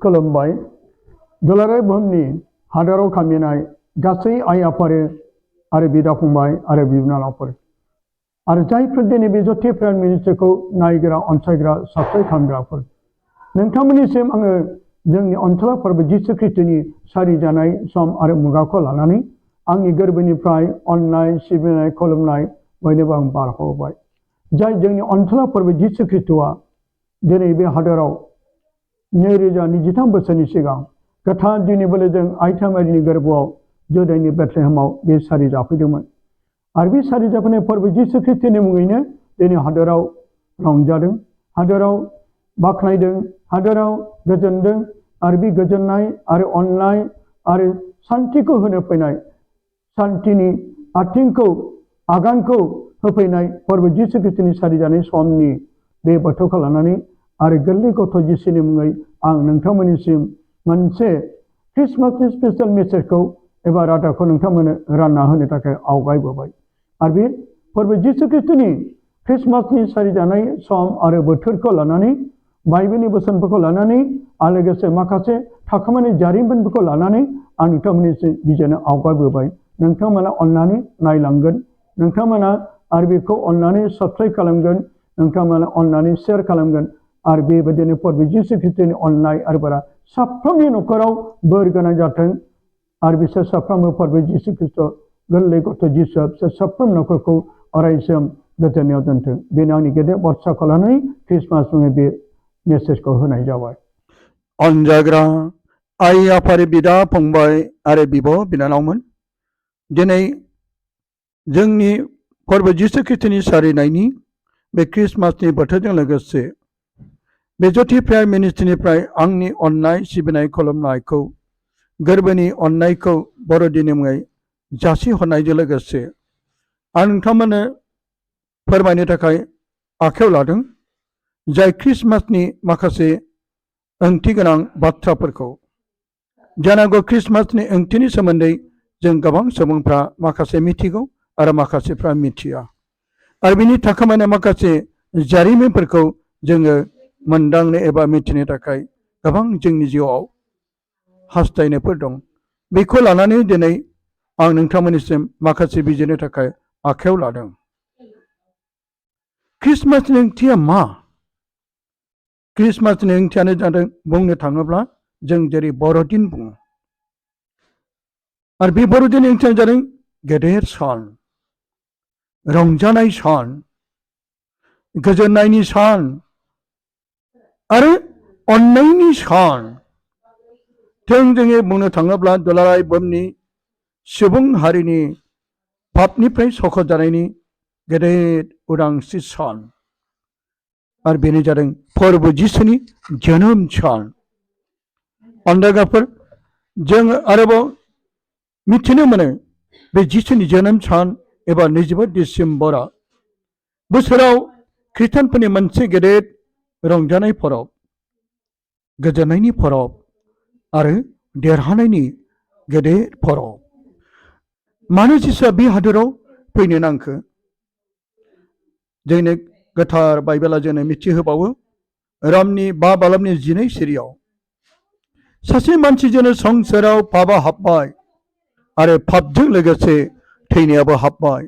खुलुमबाय दुलाराय बुहुमनि हादोराव खामिनाय गासै आइ आफादे आरो बिदा फंबाय आरो बिनानावफोर आरो जायफोर दिनै बे ज्योति प्रेयार मिनिस्ट्रिखौ नायग्रा अनसायग्रा साबस्क्राइब खालामग्राफोर नोंथांमोननिसिम आङो जोंनि ओनसोलाव फोरबो जिसु ख्रिस्टनि सारि जानाय सम आरो मुगाखौ लानानै आंनि गोरबोनिफ्राय अननाय सिबिनाय खुलुमनाय बयनोबो आं बारहरबाय जाय जोंनि ओनसोलाव फोरबो जिसु ख्रिस्टआ दिनै बे हादोराव 2023 बोसोरनि सिगां गोथार दिनै बोलोजों आइथा मारिनि गोरबोआव जुदाइनि बेथलेहेमाव बे सारि जाफैदोंमोन आरो बे सारि जाफैनाय फोरबो जिसु ख्रिस्टनि मुङैनो दिनै हादोराव रंजादों हादोराव बाख्नायदों हादोराव गोजोनदों आरो बे गोजोननाय आरो अननाय आरो सान्थिखौ होनो फैनाय सान्थिनि आथिंखौ आगानखौ होफैनाय फोरबो जिसु ख्रिस्टनि सारि जानाय समनि बे बोथोरखौ लानानै आरो गोरलै गथ' जिसुनि मुङै आं नोंथांमोननिसिम मोनसे ख्रिस्टमासनि स्पेसियेल मेसेजखौ एबा रादाबखौ नोंथांमोननो रानना होनो थाखाय आवगायबोबाय आरो बे फोरबो जिसु ख्रिस्टनि ख्रिस्टमासनि सारि जानाय सम आरो बोथोरखौ लानानै बाइबेलनि बोसोनफोरखौ लानानै आरो लोगोसे माखासे थाखोमानाय जारिमिनफोरखौ लानानै आं नोंथांमोननिसिम बिजोंनो आवगायबोबाय नोंथांमोना अननानै नायलांगोन नोंथांमोना आरो बेखौ अननानै साबस्क्राइब खालामगोन नोंथांमोना अननानै शेयार खालामगोन आरो बेबायदिनो फोरबो जिसु ख्रिस्टनि अननाय आरो बारा साफ्रोमनि न'खराव बोर गोनां जाथों आरो बिसोर साफ्रोमबो फोरबो जिसु ख्रिस्ट गोरलै गथ' जिसुआ बिसोर साफ्रोम न'खरखौ अरायसम गोजोननायाव दोनथों बेनो आंनि गेदेर बाथ्राखौ लानानै ख्रिस्टमास मुङै बे मेसेजखौ होनाय जाबाय अनजाग्रा आइ आफादि बिदा फंबाय आरो बिब' बिनानावमोन दिनै जोंनि फोरबो जिसु ख्रिस्टनि सारिनायनि बे ख्रिस्टमासनि बोथोरजों लोगोसे बे ज्योति प्रेयार मिनिस्ट्रिनिफ्राय आंनि अननाय सिबिनाय खुलुमनायखौ गोरबोनि अननायखौ बर'दिननि मुङै जासिहरनायजों लोगोसे आं नोंथांमोननो फोरमायनो थाखाय आखायाव लादों जाय ख्रिस्टमासनि माखासे ओंथि गोनां बाथ्राफोरखौ जानांगौ ख्रिस्टमासनि ओंथिनि सोमोन्दै जों गोबां सुबुंफ्रा माखासे मिथिगौ आरो माखासेफ्रा मिथिया आरो बिनि थाखोमानाय माखासे जारिमिनफोरखौ जोङो मोनदांनो एबा मिथिनो थाखाय गोबां जोंनि जिउआव हास्थायनायफोर दं बेखौ लानानै दिनै आं नोंथांमोननिसिम माखासे बिजिरनो थाखाय आखायाव लादों ख्रिस्टमासनि ओंथिया मा ख्रिस्टमासनि ओंथियानो जादों बुंनो थाङोब्ला जों जेरै बर'दिन बुङो आरो बे बर'दिननि ओंथियानो जादों गेदेर सान रंजानाय सान गोजोननायनि सान आरो अननायनि सान थोंजोङै बुंनो थाङोब्ला दुलाराय बुहुमनि सुबुं हारिनि पापनिफ्राय सख'जानायनि गेदेर उदांस्रि सान आरो बेनो जादों फोरबो जिसुनि जोनोम सान अनजाग्राफोर जों आरोबाव मिथिनो मोनो बे जिसुनि जोनोम सान एबा 24 डिसेम्बरा बोसोराव ख्रिस्टानफोरनि मोनसे गेदेर रंजानाय परब गोजोननायनि परब आरो देरहानायनि गेदेर परब मानो जिसुआ बे हादोराव फैनो नांखो जोंनो गोथार बाइबेला जोंनो मिथिहोबावो रामनि 5 बालामनि 12 सिरियाव सासे मानसिजोंनो संसाराव पापआ हाबबाय आरो पापजों लोगोसे थैनायाबो हाबबाय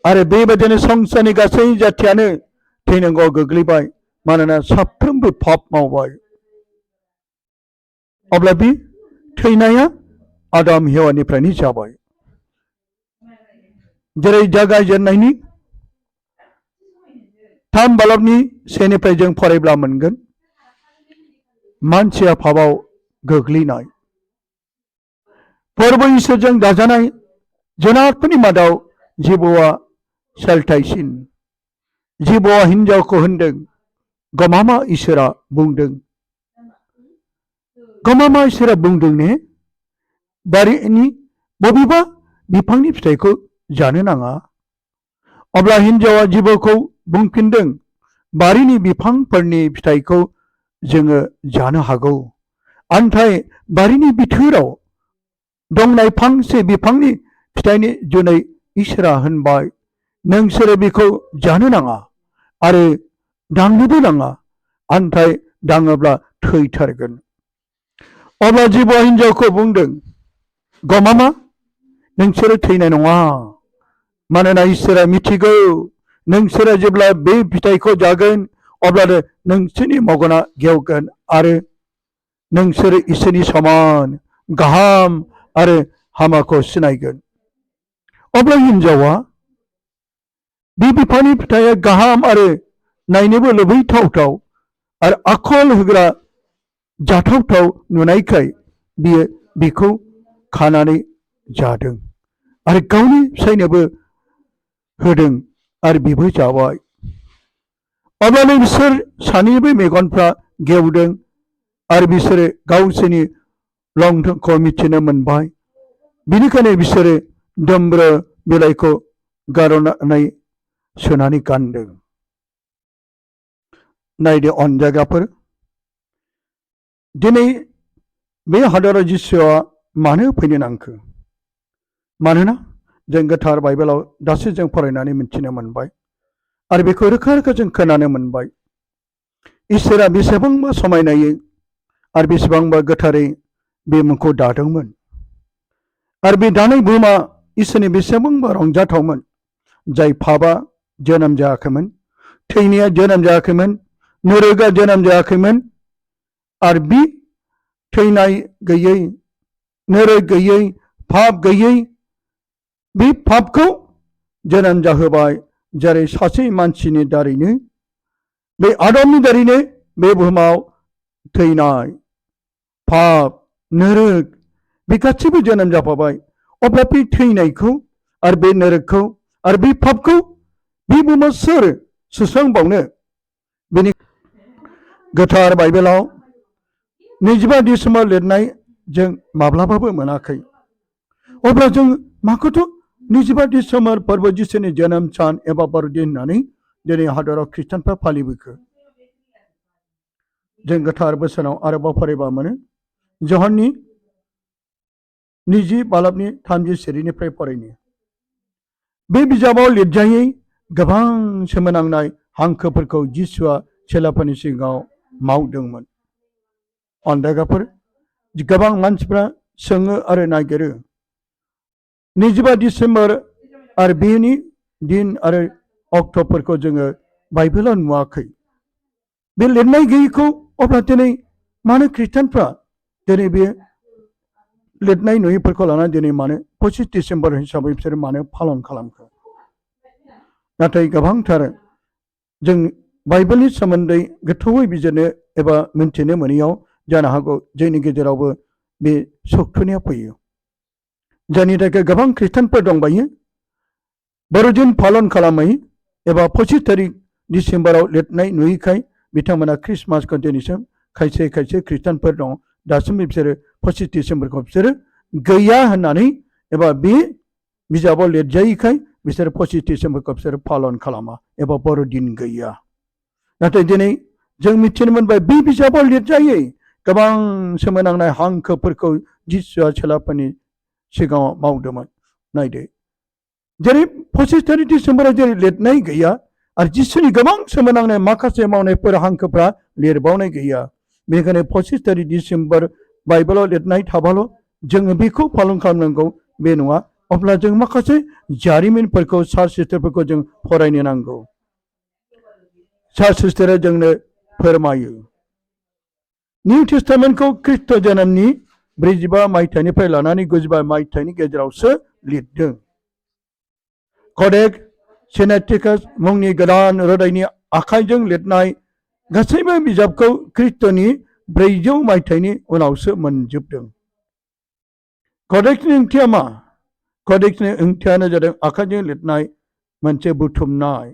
आरो बेबायदिनो संसारनि गासै जाथियानो थैनांगौआव गोग्लैबाय मानोना साफ्रोमबो पाप मावबाय अब्ला बे थैनाया आदाम हेवानिफ्रायनो जाबाय जेरै जागायजेननायनि 3 बालामनि 1 जों फरायब्ला मोनगोन मानसिया पापआव गोग्लैनाय फोरबो इसोरजों दाजानाय जुनारफोरनि मादाव जिबौआ सेलथायसिन जिबौआ हिनजावखौ होनदों गमामा इसोरा बुंदों गमामा इसोरा बुंदों ने बारिनि बबेबा बिफांनि फिथाइखौ जानो नाङा अब्ला हिनजावा जिबौखौ बुंफिनदों बारिनि बिफांफोरनि फिथाइखौ जोङो जानो हागौ आन्थाय बारिनि बिथोराव दंनाय फांसे बिफांनि फिथाइनि जुनै इसोरा होनबाय नोंसोरो बेखौ जानो नाङा आरो दांनोबो नाङा आन्थाय दाङोब्ला थैथारगोन अब्ला जिबौआ हिन्जावखौ बुंदों, गमामा, नोंसोरो थैनाय नङा, मानोना इसोरा मिथिगौ नोंसोरा जेब्ला बे फिथाइखौ जागोन अब्लानो नोंसोरनि मेगना गेवगोन आरो नोंसोरो इसोरनि समान गाहाम आरो हामाखौ सिनायगोन। अब्ला हिन्जावा बे बिफांनि फिथाइया गाहाम आरो नायनोबो लुबैथावथाव आरो आखल होग्रा जाथावथाव नुनायखाय बियो बेखौ खानानै जादों आरो गावनि फिसायनोबो होदों आरो बिबो जाबाय। अब्लानो बिसोर सानैनिबो मेगनफ्रा गेवदों आरो बिसोरो गावसोरनि लंथंखौ मिथिनो मोनबाय। बिनिखायनो बिसोरो दम्ब्रु बिलाइखौ गारनानै सोनानै गानदों। नायदो अनजायगाफोर, दिनै बे हादराव जिसुआ मानो फैनो नांखो? मानोना जों गोथार बाइबेलाव दासो जों फरायनानै मिथिनो मोनबाय आरो बेखौ रोखा रोखा जों खोनानो मोनबाय। इसोरा बेसेबांबा समायनायै आरो बेसेबांबा गोथारै बे मुंखौ दादोंमोन आरो बे दानाय बुहुमा इसोरनि बेसेबांबा रंजाथावमोन। जाय पापआ जोनोम जायाखैमोन, थैनाया जोनोम जायाखैमोन, नरका जोनोम जायाखैमोन आरो बे थैनाय गैयै, नरक गैयै, पाप गैयै बे पापखौ जोनोम जाहोबाय। जेरै सासे मानसिनि दारैनो, बे आदमनि दारैनो बे बुहुमाव थैनाय, पाप, नरक बे गासैबो जोनोम जाफाबाय। अब्ला बे थैनायखौ आरो बे नरकखौ आरो बे पापखौ बे बुहुमाव सोर सुस्रांबावनो? बेनि गोथार बाइबेलाव 25 डिसेम्बर लिरनाय जों माब्लाबाबो मोनाखै। अब्ला जों माखौथ' 25 डिसेम्बर फोरबो जिसुनि जोनोम सान एबा बर'दिन होननानै दिनै हादराव ख्रिस्टानफ्रा फालिबोखो? जों गोथार बोसोनाव आरोबाव फरायबा मोनो। जहननि 20 बालाबनि 30 सिरिनिफ्राय फरायनो। बे बिजाबाव लिरजायै गोबां सोमोनांनाय हांखोफोरखौ जिसुआ चेलाफोरनि सिगाङाव मावदोंमोन। अनदायगाफोर, गोबां मानसिफ्रा सोङो आरो नागिरो 25 डिसेम्बर आरो बेनि दिन आरो अक्ट'फोरखौ जोङो बाइबेलाव नुवाखै। बे लिरनाय गैयैखौ अब्ला दिनै मानो ख्रिस्टानफ्रा दिनै बे लिरनाय नुयैफोरखौ लानानै दिनै मानो 25 डिसेम्बर हिसाबै बिसोर मानो पालन खालामखो? नाथाय गोबांथार जों बाइबेलनि सोमोन्दै गोथौयै बिजिरनो एबा मिन्थिनो मोनैयाव जानो हागौ जोंनि गेजेरावबो बे सौथुनाया फैयो। जायनि थाखाय गोबां ख्रिस्टानफोर दंबायो बर'दिन पालन खालामै एबा 25 तारिख डिसेम्बराव लिरनाय नुयैखाय बिथांमोना ख्रिस्टमासखौ दिनैसिम खायसे खायसे ख्रिस्टानफोर दं दासिमबो बिसोरो 25 डिसेम्बरखौ बिसोरो गैया होननानै एबा बे बिजाबाव लिरजायैखाय बिसोर 25 डिसेम्बरखौ बिसोर पालन खालामा एबा बर'दिन गैया। नाथाय दिनै जों मिथिनो मोनबाय बे बिजाबाव लिरजायै गोबां सोमोनांनाय हांखोफोरखौ जिसुआ चेलाफोरनि सिगाङाव मावदोंमोन। नायदो, जेरै 25 तारिख डिसेम्बराव जेरै लिरनाय गैया आरो जिसुनि गोबां सोमोनांनाय माखासे मावनायफोर हांखोफ्रा लिरबावनाय गैया। बेनिखायनो 25 तारिख डिसेम्बर बाइबेलाव लिरनाय थाबाल' जोङो बेखौ पालन खालामनांगौ बे नङा। अब्ला जों माखासे जारिमिनफोरखौ चार्च हिस्ट्रिफोरखौ जों फरायनो नांगौ। चार्च हिस्ट्रिया जोंनो फोरमायो। निउ टेस्टामेन्टखौ ख्रिस्ट जोनोमनि 45 मायथाइनिफ्राय लानानै 95 मायथाइनि गेजेरावसो लिरदों। कडेक्स सिनेटिकास मुंनि गोदान रोदायनि आखाइजों लिरनाय गासैबो बिजाबखौ ख्रिस्टनि 400 मायथाइनि उनावसो मोनजोबदों। कडेक्सनि ओंथिया मा? कडेक्सनि ओंथियानो जादों आखाइजों लिरनाय मोनसे बुथुमनाय।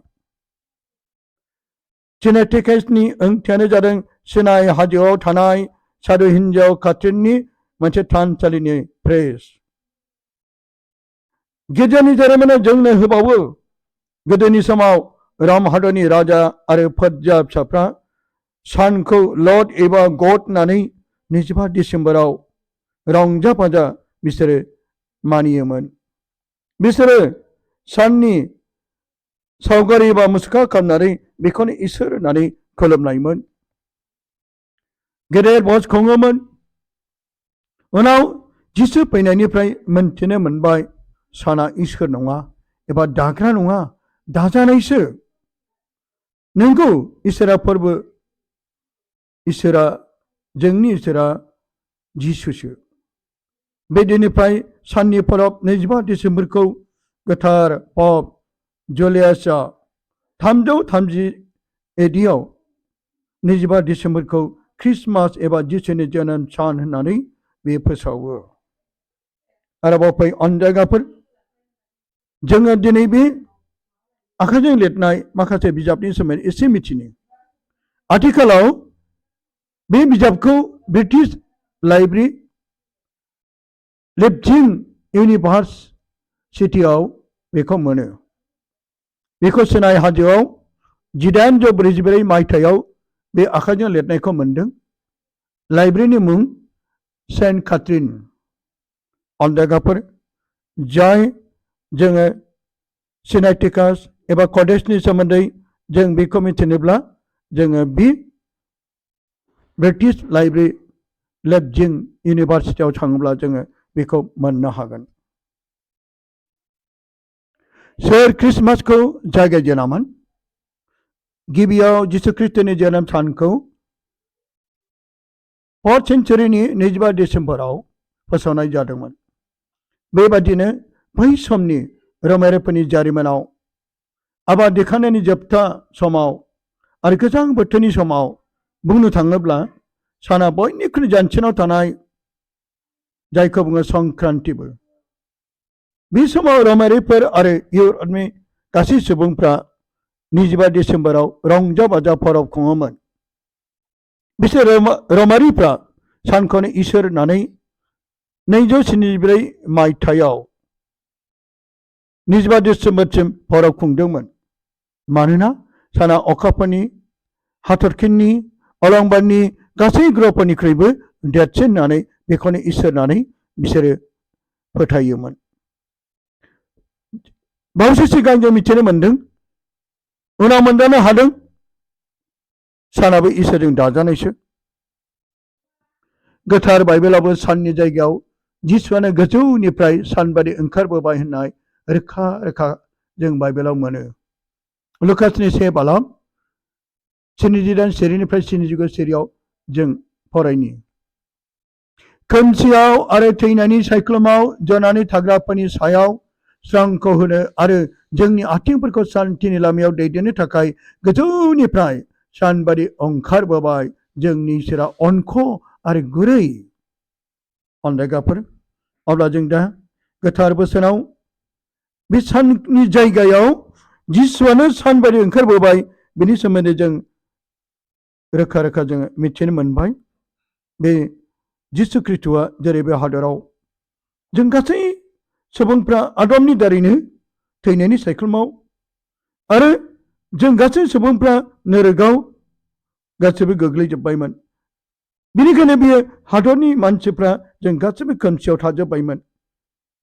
सिनेटिकासनि ओंथियानो जादों सिनाइ हाजोआव थानाय सादु हिन्जाव काट्रिननि मोनसे थानसालिनि प्रेस। गिर्जानि जारिमिना जोंनो होबावो गोदोनि समाव राम हादरनि राजा आरो फोरजा फिसाफ्रा सानखौ लर्ड एबा गड होननानै 25 डिसेम्बराव रंजा बाजा बिसोरो मानियोमोन। बिसोरो साननि सावगारि एबा मुसुखा खालामनानै बेखौनो इसोर होननानै खुलुमनायमोन। गेदेर भज खुङोमोन। उनाव जिसु फैनायनिफ्राय मोनथिनो मोनबाय साना इसोर नङा एबा दाग्रा नङा दाजानायसो। नंगौ इसोरा फोरबो, इसोरा जोंनि इसोरा जिसुसो। बे दिननिफ्राय साननि परब 25 डिसेम्बरखौ गोथार पप जुलियासआ 330 एडियाव 25 डिसेम्बरखौ ख्रिस्टमास एबा जिसुनि जोनोम सान होननानै बे फोसावो। आरोबाव फै अनजायगाफोर, जोङो दिनै बे आखाइजों लिरनाय माखासे बिजाबनि सोमोन्दै एसे मिथिनो। आथिखालाव बे बिजाबखौ ब्रिटिश लाइब्रेरि लिपजिग इउनिभार्सिटियाव बेखौ मोनो। बेखौ सिनाइ हाजोआव 1844 मायथाइयाव बे आखाइजों लिरनायखौ मोनदों। लाइब्रेरिनि मुं सेन्ट काथरिन। अनजायगाफोर, जाय जोङो सिनाइटिकास एबा कडेसनि सोमोन्दै जों बेखौ मिथिनोब्ला जोङो बे ब्रिटिश लाइब्रेरि लिपजिग इउनिभार्सिटियाव थाङोब्ला जोङो बेखौ मोननो हागोन। सोर ख्रिस्टमासखौ जागायजेनामोन? गिबियाव जिसु ख्रिस्टनि जोनोम सानखौ 4th सेन्चुरिनि 25 डिसेम्बराव फोसावनाय जादोंमोन। बेबादिनो बै समनि रोमारिफोरनि जारिमिनाव आबाद दिखांनायनि जोबथा समाव आरो गोजां बोथोरनि समाव बुंनो थाङोब्ला साना बयनिख्रुइ जानसिनाव थानाय जायखौ बुङो संक्रान्तिबो। बे समाव रोमारिफोर आरो इउर'पनि गासै सुबुंफ्रा 25 डिसेम्बराव रंजा बाजा परब खुङोमोन। बिसोर रोमारिफ्रा सानखौनो इसोर होननानै 274 मायथाइयाव 25 डिसेम्बरसिम परब खुंदोंमोन। मानोना साना अखाफोरनि, हाथरखिनि, अलंबारनि गासै ग्रहफोरनिख्रुइबो देरसिन होननानै बेखौनो इसोर होननानै बिसोरो फोथायोमोन। बावैसो सिगां जों मिथिनो मोनदों, उनाव मोनदांनो हादों सानाबो इसोरजों दाजानायसो। गोथार बाइबेलाबो साननि जायगायाव जिसुआनो गोजौनिफ्राय सानबादि ओंखारबोबाय होननाय रोखा रोखा जों बाइबेलाव मोनो। लुकासनि 1 बालाम 78 सेरिनिफ्राय 79 सेरियाव जों फरायनि। खोमसियाव आरो थैनायनि सायख्लुमाव जनानै थाग्राफोरनि सायाव स्रांखौ होनो आरो जोंनि आथिंफोरखौ सान्थिनि लामायाव दैदेननो थाखाय गोजौनिफ्राय सानबादि ओंखारबोबाय जोंनि इसोरा अनख' आरो गुरै। अनजायगाफोर, अब्ला जों दा गोथार बोसोनाव बे साननि जायगायाव जिसुआनो सानबादि ओंखारबोबाय बेनि सोमोन्दै जों रोखा रोखा जोङो मिथिनो मोनबाय। बे जिसु ख्रिस्ट'आ जेरै बे हादराव जों गासै सुबुंफ्रा आदमनि दारैनो थैनायनि सायख्लुमाव आरो जों गासै सुबुंफ्रा नोरोगाव गासैबो गोग्लैजोब्बायमोन। बेनिखायनो बेयो हादरनि मानसिफ्रा जों गासैबो खोमसियाव थाजोब्बायमोन।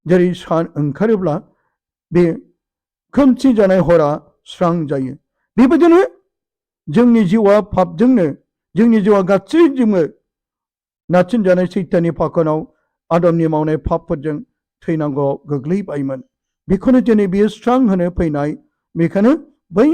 जेरै सान ओंखारोब्ला बे खोमसि जानाय हरा स्रां जायो, बेबायदिनो जोंनि जिउआ पापजोंनो, जोंनि जिउआ गासैजोंबो नारसिनजानाय सैताननि फाखनाव आदमनि मावनाय पापफोरजों थैनांगौआव गोग्लैबायमोन। बेखौनो दिनै बियो स्रां होनो फैनाय। बेखायनो बै